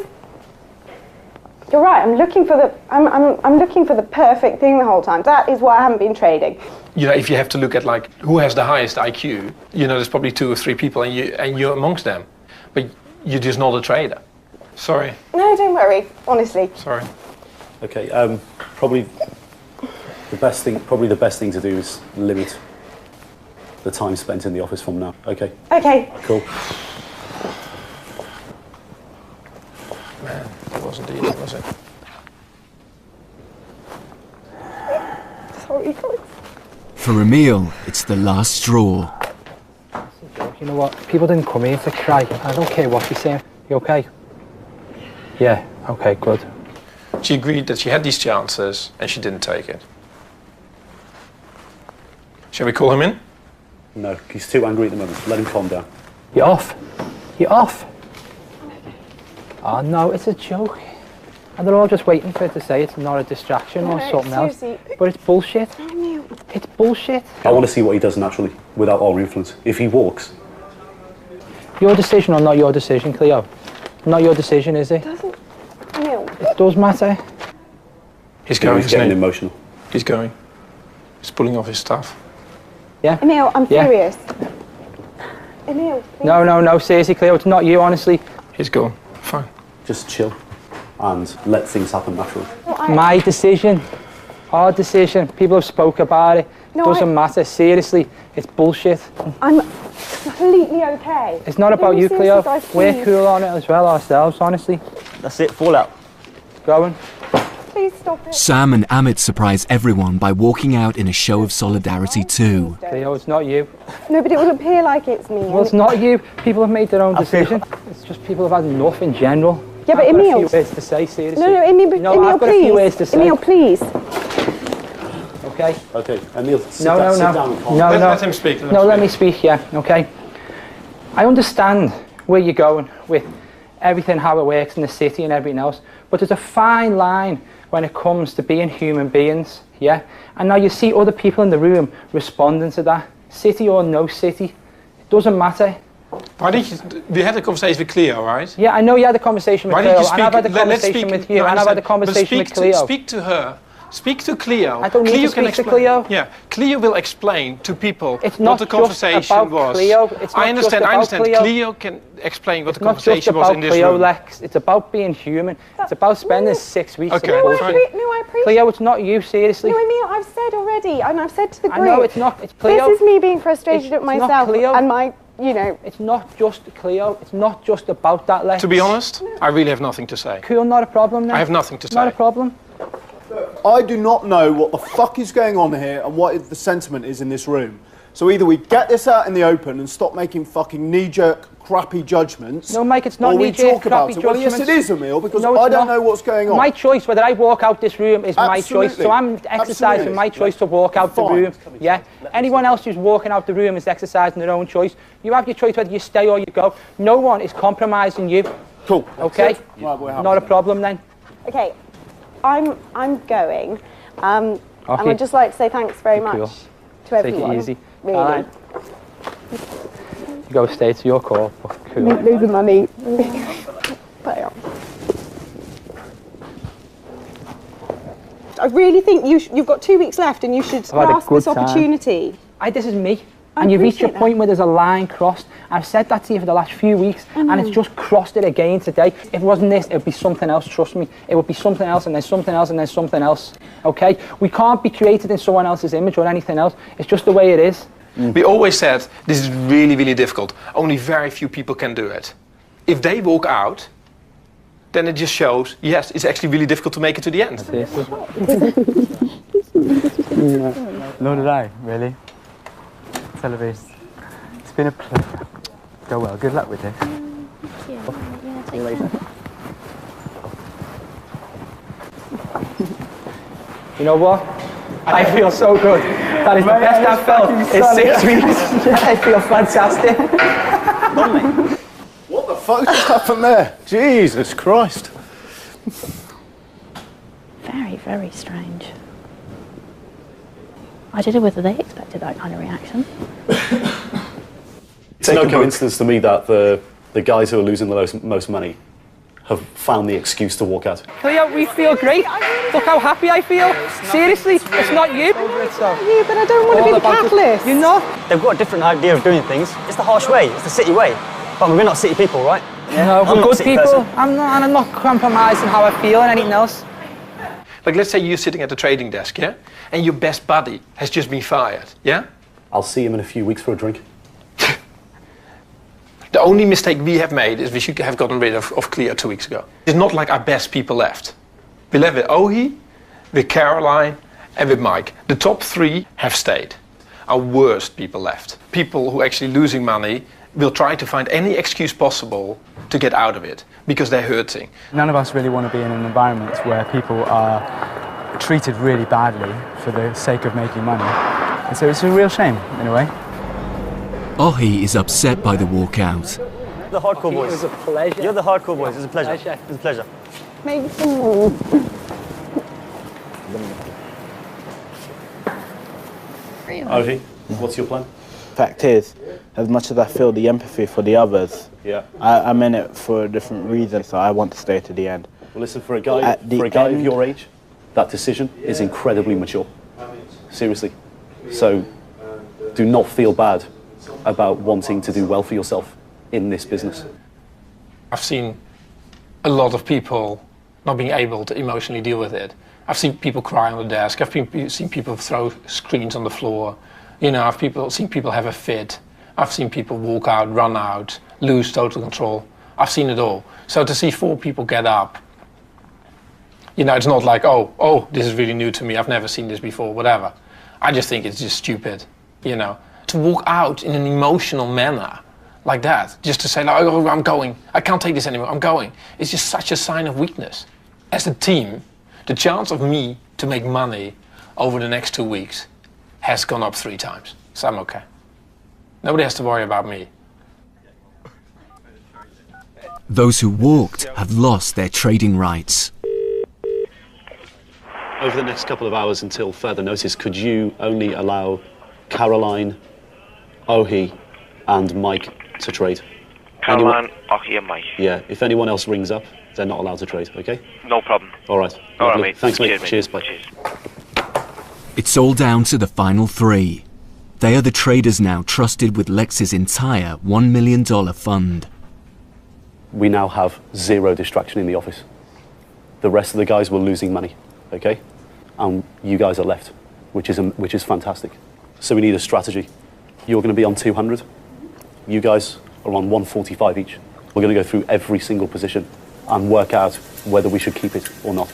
you're right. I'm looking for the perfect thing the whole time. That is why I haven't been trading. You know, if you have to look at like who has the highest IQ, there's probably 2 or 3 people, and you're amongst them, but you're just not a trader. Sorry. No, don't worry. Honestly. Sorry. Okay. Probably the best thing to do is limit the time spent in the office from now. Okay. Okay. Cool. Man, that wasn't easy, was it? Sorry, guys. For Emil, it's the last straw. You know what? People didn't come here to cry. I don't care what you're saying. You okay? Yeah, okay, good. She agreed that she had these chances and she didn't take it. Shall we call him in? No, he's too angry at the moment. Let him calm down. You're off. You're off. Oh no, it's a joke. And they're all just waiting for it to say it's not a distraction or something else. But it's bullshit. It's bullshit. I want to see what he does naturally, without our influence. If he walks. Your decision or not your decision, Cleo? Not your decision, is it? It does matter. He's going, He's getting emotional. He's going. He's pulling off his stuff. Yeah? Emil, I'm Yeah. furious. Emil, please. No, seriously, Cleo, it's not you, honestly. He's gone. Fine. Just chill and let things happen naturally. My decision. Our decision. People have spoke about it. No, Doesn't matter. Seriously, it's bullshit. I'm completely okay. It's not about you, seriously, Cleo. guys, We're please. cool on it as well ourselves, honestly. That's it, fallout. Going. Please stop it. Sam and Amit surprise everyone by walking out in a show of solidarity too. Cleo, it's not you. No, but it will appear like it's me. Well, it's not you. People have made their own decision. It's just people have had enough in general. Yeah, but I've got a Emil. few words to say, seriously. No, Emil, No, Emil, I've got please. a few words to say. Emil, please. Okay. Okay, Emil, sit No, down, no, sit no. down and calm No, down. no. Let him speak. Let me speak, yeah, okay. I understand where you're going with everything, how it works in the city and everything else, but there's a fine line when it comes to being human beings, yeah? And now you see other people in the room responding to that, city or no city, it doesn't matter. Why did you? We had a conversation with Cleo, right? Yeah, I know you had a conversation with Why Cleo, did you speak? and I've had a let's conversation speak, with you, no, I and I've had a understand. conversation But with Cleo. speak to her. Speak to Cleo. I don't need Cleo to speak to explain. Cleo. Yeah, Cleo will explain to people It's what not the just conversation about was. Cleo. It's not I understand. just I about understand. Cleo. Cleo can explain what It's the not just conversation was about in this Cleo, room. Lex. It's about being human. It's about spending 6 weeks Okay, in bullshit. fine. No, I appreciate Cleo, it's not you, seriously. No, Emil, I've said already, and I've said to the I group. know it's not. It's Cleo. This is me being frustrated at It's not myself Cleo. and my, It's not just Cleo. It's not just about that, Lex. To be honest, I really have nothing to say. Cool, not a problem then. I have nothing to say. Not a problem. I do not know what the fuck is going on here and what the sentiment is in this room. So either we get this out in the open and stop making fucking knee-jerk, crappy judgments. No, Mike, it's not or we knee-jerk, talk about crappy it. Well, yes, it judgments. is, Emil, because No, it's I don't not. know what's going on. My choice, whether I walk out this room, is my choice. Absolutely. So I'm exercising Absolutely. my choice to walk out the Fine. room. Yeah. Anyone else who's walking out the room is exercising their own choice. You have your choice whether you stay or you go. No one is compromising you. Cool. Okay. Right, we're happy Not a then. problem then. Okay, I'm going. And Okay. I'd just like to say thanks very much Cool. to Take everyone. it easy. Really. All right. You go stay to your call. But cool. Lose the money. Bye. I really think you've got 2 weeks left and you should grasp this opportunity. This is me. And you reach a point where there's a line crossed. I've said that to you for the last few weeks, and it's just crossed it again today. If it wasn't this, it would be something else, trust me. It would be something else, and then something else, and then something else. Okay? We can't be created in someone else's image or anything else. It's just the way it is. We always said, this is really, really difficult. Only very few people can do it. If they walk out, then it just shows, yes, it's actually really difficult to make it to the end. Nor did I, really. ᴤr쏘ᴅ. It's been a pleasure. Go well. Good luck with this. See you later. You know what? I feel so good. That is the best I've felt in 6 weeks. I feel fantastic. What the fuck just happened there? Jesus Christ. Very, very strange. I don't know whether they expected that kind of reaction. It's no coincidence to me that the guys who are losing the most money have found the excuse to walk out. Cleo, we feel great. Look how happy I feel. Seriously, it's not you. It's not you, but I don't want to be the catalyst. You're not. They've got a different idea of doing things. It's the harsh way. It's the city way. But we're not city people, right? No, we're good people. I'm not compromising how I feel and anything else. Like, let's say you're sitting at the trading desk, yeah? And your best buddy has just been fired, yeah? I'll see him in a few weeks for a drink. The only mistake we have made is we should have gotten rid of Cleo 2 weeks ago. It's not like our best people left. We left with Ohi, with Caroline, and with Mike. The top 3 have stayed. Our worst people left. People who are actually losing money will try to find any excuse possible to get out of it, because they're hurting. None of us really want to be in an environment where people are treated really badly for the sake of making money. And so it's a real shame, in a way. Ohi is upset by the walkout. The hardcore boys. It was a pleasure. You're the hardcore boys. It's a pleasure. It's a pleasure. Make some more. Ohi, what's your plan? Fact is, as much as I feel the empathy for the others, I'm in it for a different reason, so I want to stay to the end. Well, listen, for a guy of your age, that decision is incredibly mature. Seriously. So do not feel bad about wanting to do well for yourself in this business. I've seen a lot of people not being able to emotionally deal with it. I've seen people cry on the desk. I've seen people throw screens on the floor. You know, I've seen people have a fit. I've seen people walk out, run out, lose total control. I've seen it all. So to see 4 people get up, you know, it's not like, oh, this is really new to me. I've never seen this before, whatever. I just think it's just stupid, you know. To walk out in an emotional manner like that, just to say, like, oh, I'm going. I can't take this anymore. I'm going. It's just such a sign of weakness. As a team, the chance of me to make money over the next 2 weeks has gone up 3 times. So I'm okay. Nobody has to worry about me. Those who walked have lost their trading rights. Over the next couple of hours until further notice, could you only allow Caroline, Ohi, and Mike to trade? Caroline, Ohi, and Mike. Yeah, if anyone else rings up, they're not allowed to trade, okay? No problem. All right. All right, mate. Thanks, mate. Cheers, Bye. Cheers. It's all down to the final 3. They are the traders now trusted with Lex's entire $1 million fund. We now have 0 distraction in the office. The rest of the guys were losing money, okay? And you guys are left, which is fantastic. So we need a strategy. You're going to be on 200. You guys are on 145 each. We're going to go through every single position and work out whether we should keep it or not.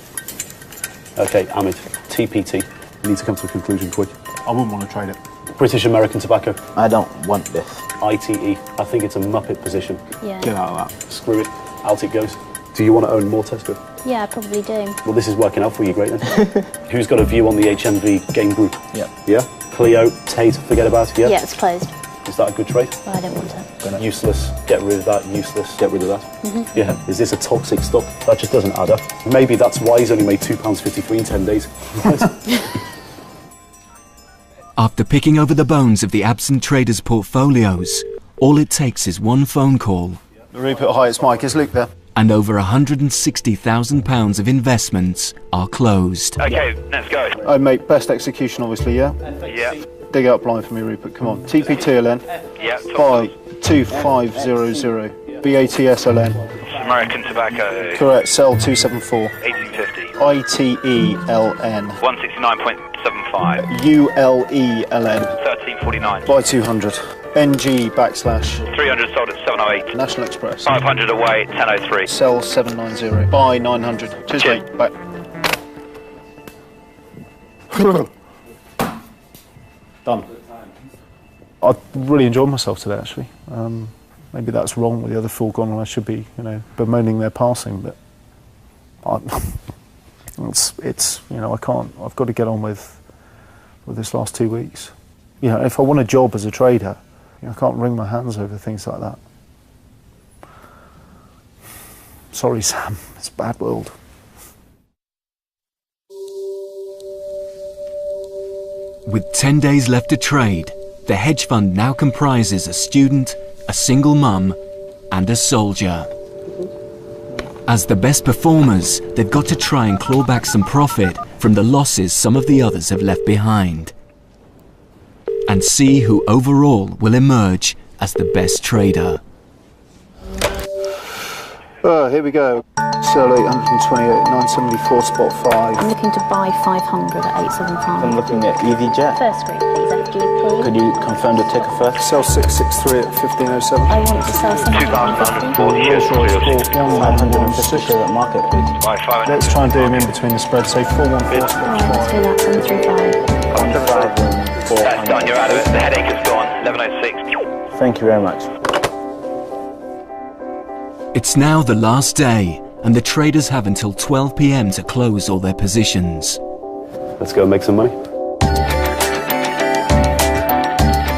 Okay, Amit, TPT. We need to come to a conclusion quick. I wouldn't want to trade it. British American Tobacco. I don't want this. ITE. I think it's a muppet position. Yeah. Get out of that. Screw it. Out it goes. Do you want to own more Tesco? Yeah, I probably do. Well, this is working out for you great then. Who's got a view on the HMV game group? Yeah. Yeah? Cleo, Tate, forget about it, yeah? Yeah, it's closed. Is that a good trade? Well, I don't want it. Useless, get rid of that, useless, get rid of that. Mhm. Yeah, is this a toxic stock? That just doesn't add up. Maybe that's why he's only made £2.53 in 10 days. After picking over the bones of the absent traders' portfolios, all it takes is one phone call. Rupert, hi, it's Mike. Is Luke there? and over £160,000 of investments are closed. Okay, let's go. Oh, mate, best execution, obviously, yeah? Yeah. Dig out blind for me, Rupert, come on. TP2LN. Yeah. Buy 2500. BATSLN. American Tobacco. Correct, sell 274. 1850. ITELN. 169.75. ULELN. 1349. Buy 200. NG / 300 sold at 708. National Express. 500 away, 1003. Sell 790. Buy 900. Cheers, mate. Bye. Done. I really enjoyed myself today, actually. Maybe that's wrong with the other foregone, and I should be, bemoaning their passing. But it's I can't. I've got to get on with this last 2 weeks. If I want a job as a trader, I can't wring my hands over things like that. Sorry, Sam. It's a bad world. With 10 days left to trade, the hedge fund now comprises a student, a single mum, and a soldier. As the best performers, they've got to try and claw back some profit from the losses some of the others have left behind, and see who overall will emerge as the best trader. Here we go. Sell 828, 974, spot 5. I'm looking to buy 500 at 875. I'm looking at EasyJet. First rate, please, FGP. Could you confirm the ticker first? Sell 663 at 1507. I want to sell something at 2,140. 550 share at market, please. Buy 500. Let's try and do them in between the spread, say 414. Let's do that, 735. That's done, you're out of it. The headache is gone. 1106. Thank you very much. It's now the last day, and the traders have until 12 p.m. to close all their positions. Let's go and make some money.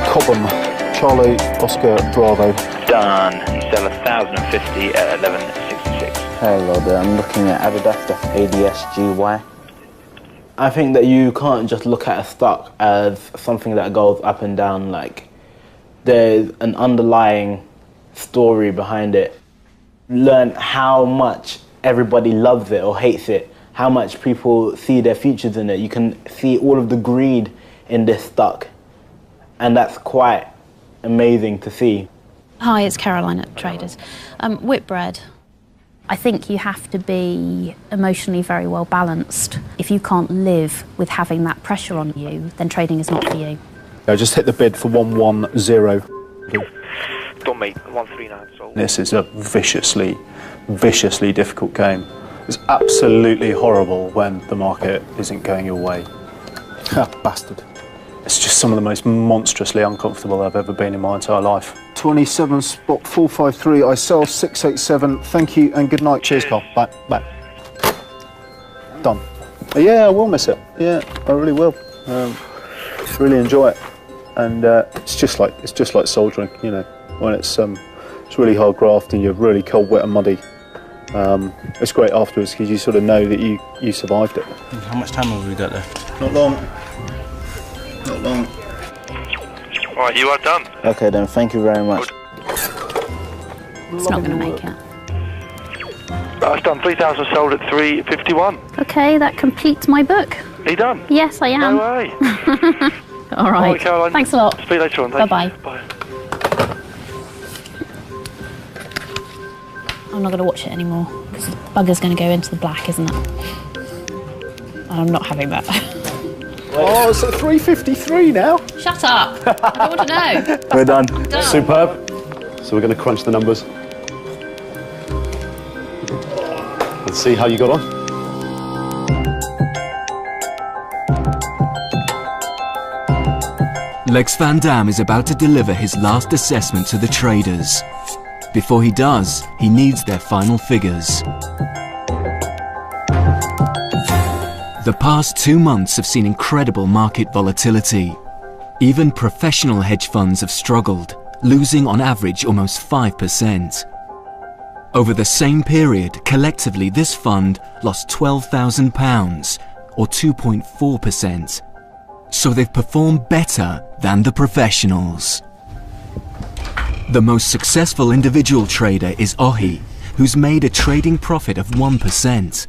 Cobham, Charlie, Oscar, Bravo. Done. You sell 1,050 at 1166. Hello there, I'm looking at Adidas, that's ADSGY. I think that you can't just look at a stock as something that goes up and down. Like, there's an underlying story behind it. Learn how much everybody loves it or hates it, how much people see their futures in it. You can see all of the greed in this stock, and that's quite amazing to see. Hi, it's Caroline at Traders. Whitbread. I think you have to be emotionally very well balanced. If you can't live with having that pressure on you, then trading is not for you. I just hit the bid for 110. Don't mate, 139 sold. This is a viciously difficult game. It's absolutely horrible when the market isn't going your way. Bastard. It's just some of the most monstrously uncomfortable I've ever been in my entire life. 27 spot 453, I sell 687. Thank you and good night. Cheers, Carl. Bye. Bye. Done. Yeah, I will miss it. Yeah, I really will. Really enjoy it. And it's just like soldiering, when it's really hard graft and you're really cold, wet and muddy. It's great afterwards because you sort of know that you survived it. How much time have we got there? Not long. Not long. Alright, you are done. Okay then, thank you very much. It's not going to make it. That's done. 3,000 sold at 351. Okay, that completes my book. Are you done? Yes, I am. No way. All right. Caroline. Thanks a lot. Speak later on. Bye-bye. Bye. I'm not going to watch it anymore because the bugger's going to go into the black, isn't it? And I'm not having that. Oh, it's at 353 now. Shut up. I don't want to know. We're done. Done. Superb. So we're going to crunch the numbers. Let's see how you got on. Lex Van Dam is about to deliver his last assessment to the traders. Before he does, he needs their final figures. The past 2 months have seen incredible market volatility. Even professional hedge funds have struggled, losing on average almost 5%. Over the same period, collectively this fund lost £12,000, or 2.4%. So they've performed better than the professionals. The most successful individual trader is Ohi, who's made a trading profit of 1%.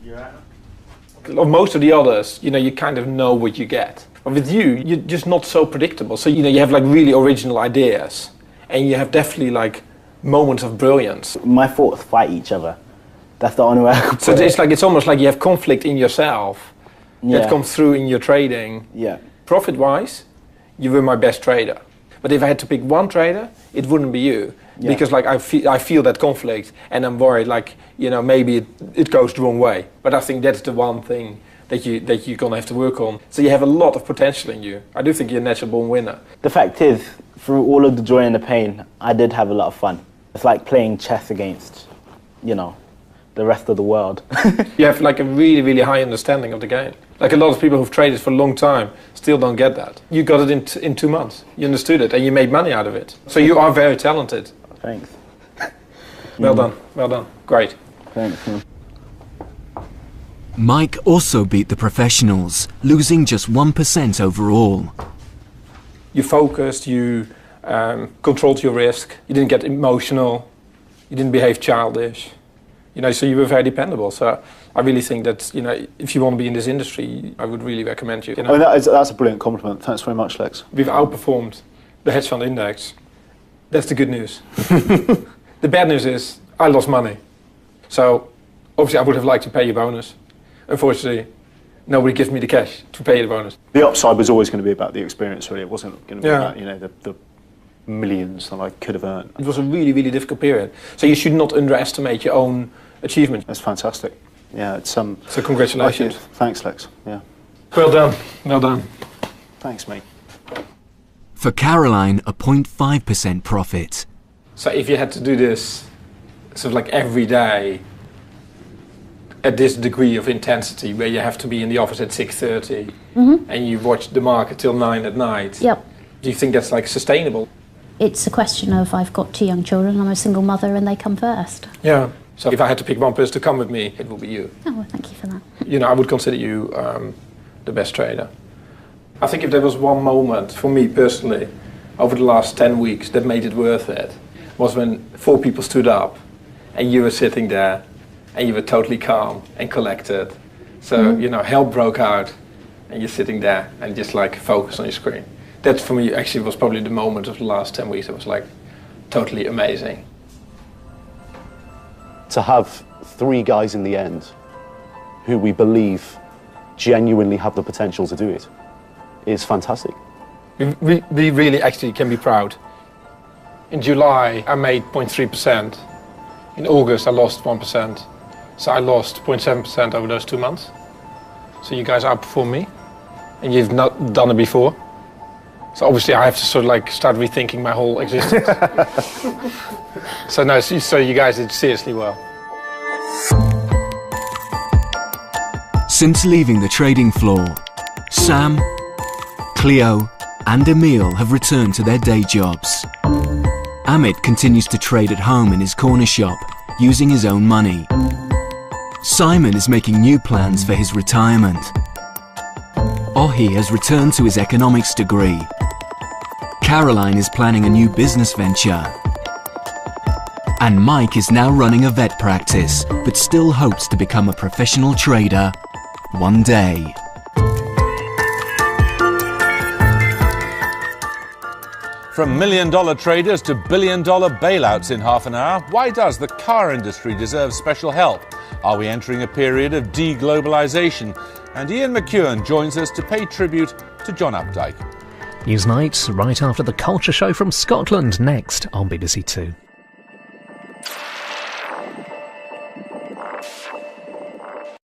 Most of the others, you kind of know what you get. But with you, you're just not so predictable. So, you have like really original ideas, and you have definitely like moments of brilliance. My thoughts fight each other. That's the only way I could put it. So it's almost like you have conflict in yourself that comes through in your trading. Yeah. Profit-wise, you were my best trader. But if I had to pick one trader, it wouldn't be you. Yeah. Because like I feel that conflict, and I'm worried like, maybe it goes the wrong way. But I think that's the one thing that you're gonna have to work on. So you have a lot of potential in you. I do think you're a natural born winner. The fact is, through all of the joy and the pain, I did have a lot of fun. It's like playing chess against, the rest of the world. You have like a really, really high understanding of the game. Like a lot of people who've traded for a long time still don't get that. You got it in 2 months. You understood it and you made money out of it. So you are very talented. Thanks. Well done, well done. Great. Thanks. Mike also beat the professionals, losing just 1% overall. You focused, you controlled your risk, you didn't get emotional, you didn't behave childish. So you were very dependable. So I really think that, if you want to be in this industry, I would really recommend you. I mean, that's a brilliant compliment. Thanks very much, Lex. We've outperformed the hedge fund index. That's the good news. The bad news is I lost money. So obviously I would have liked to pay you a bonus. Unfortunately, nobody gives me the cash to pay the bonus. The upside was always going to be about the experience, really. It wasn't going to be about, the millions that I could have earned. It was a really, really difficult period. So you should not underestimate your own achievement. That's fantastic. Yeah, it's So congratulations. Thanks, Lex. Yeah. Well done. Well done. Thanks, mate. For Caroline, a 0.5% profit. So if you had to do this sort of like every day at this degree of intensity, where you have to be in the office at 6:30 and you watch the market till 9 at night, do you think that's like sustainable? It's a question of I've got 2 young children, I'm a single mother, and they come first. Yeah. So if I had to pick one person to come with me, it would be you. Oh, well, thank you for that. I would consider you the best trader. I think if there was one moment for me personally over the last 10 weeks that made it worth it, was when 4 people stood up and you were sitting there and you were totally calm and collected. So, hell broke out and you're sitting there and just like focus on your screen. That for me actually was probably the moment of the last 10 weeks. It was like totally amazing. To have 3 guys in the end who we believe genuinely have the potential to do it is fantastic. We really actually can be proud. In July, I made 0.3%. In August, I lost 1%. So I lost 0.7% over those 2 months. So you guys outperformed me, and you've not done it before. So obviously I have to sort of like start rethinking my whole existence. So you guys did seriously well. Since leaving the trading floor, Sam, Cleo and Emil have returned to their day jobs. Amit continues to trade at home in his corner shop, using his own money. Simon is making new plans for his retirement. Ohi has returned to his economics degree. Caroline is planning a new business venture. And Mike is now running a vet practice, but still hopes to become a professional trader one day. From million-dollar traders to billion-dollar bailouts in half an hour, why does the car industry deserve special help? Are we entering a period of deglobalization? And Ian McEwan joins us to pay tribute to John Updike. Newsnight, right after the Culture Show from Scotland, next on BBC Two.